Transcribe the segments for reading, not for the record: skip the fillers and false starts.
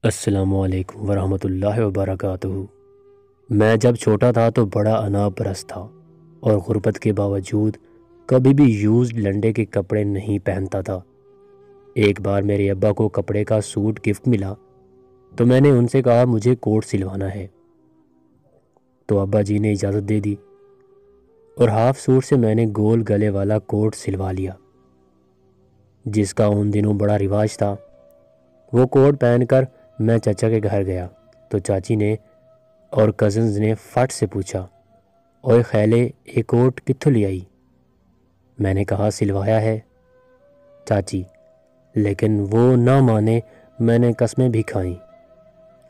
السلام علیکم ورحمۃ اللہ وبرکاتہ۔ میں جب چھوٹا تھا تو بڑا انا پرست تھا اور غربت کے باوجود کبھی بھی یوزڈ لنڈے کے کپڑے نہیں پہنتا تھا۔ ایک بار میرے ابا کو کپڑے کا سوٹ گفٹ ملا تو میں نے ان سے کہا مجھے کوٹ سلوانا ہے، تو ابا جی نے اجازت دے دی اور ہاف سوٹ سے میں نے گول گلے والا کوٹ سلوا لیا، جس کا ان دنوں بڑا رواج تھا۔ وہ کوٹ پہن کر میں چچا کے گھر گیا تو چاچی نے اور کزنز نے فٹ سے پوچھا، اوئے خیلے یہ کوٹ کتھوں لے آئی؟ میں نے کہا سلوایا ہے چاچی، لیکن وہ نہ مانے۔ میں نے قسمیں بھی کھائیں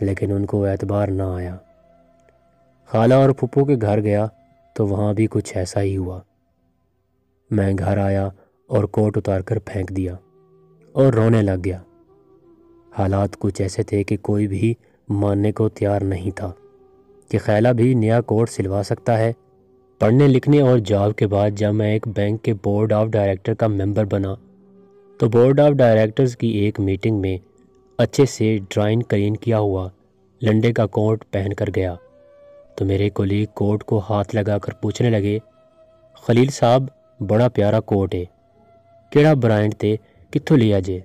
لیکن ان کو اعتبار نہ آیا۔ خالہ اور پھپھو کے گھر گیا تو وہاں بھی کچھ ایسا ہی ہوا۔ میں گھر آیا اور کوٹ اتار کر پھینک دیا اور رونے لگ گیا۔ حالات کچھ ایسے تھے کہ کوئی بھی ماننے کو تیار نہیں تھا کہ خیلہ بھی نیا کوٹ سلوا سکتا ہے۔ پڑھنے لکھنے اور جاب کے بعد جب میں ایک بینک کے بورڈ آف ڈائریکٹر کا ممبر بنا تو بورڈ آف ڈائریکٹرز کی ایک میٹنگ میں اچھے سے ڈرائن کلین کیا ہوا لنڈے کا کوٹ پہن کر گیا تو میرے کولیگ کوٹ کو ہاتھ لگا کر پوچھنے لگے، خلیل صاحب بڑا پیارا کوٹ ہے، کیڑا برانڈ تے کتھوں لیا جے؟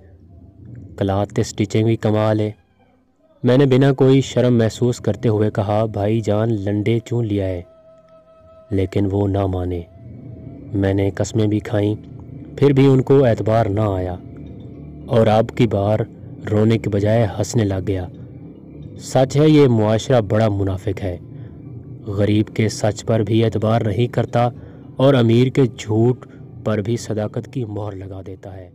کلاتھ تے سٹیچنگ بھی کمال ہے۔ میں نے بنا کوئی شرم محسوس کرتے ہوئے کہا بھائی جان لنڈے چوں لیا ہے، لیکن وہ نہ مانے۔ میں نے قسمیں بھی کھائیں، پھر بھی ان کو اعتبار نہ آیا اور اب کی بار رونے کے بجائے ہنسنے لگ گیا۔ سچ ہے یہ معاشرہ بڑا منافق ہے، غریب کے سچ پر بھی اعتبار نہیں کرتا اور امیر کے جھوٹ پر بھی صداقت کی مہر لگا دیتا ہے۔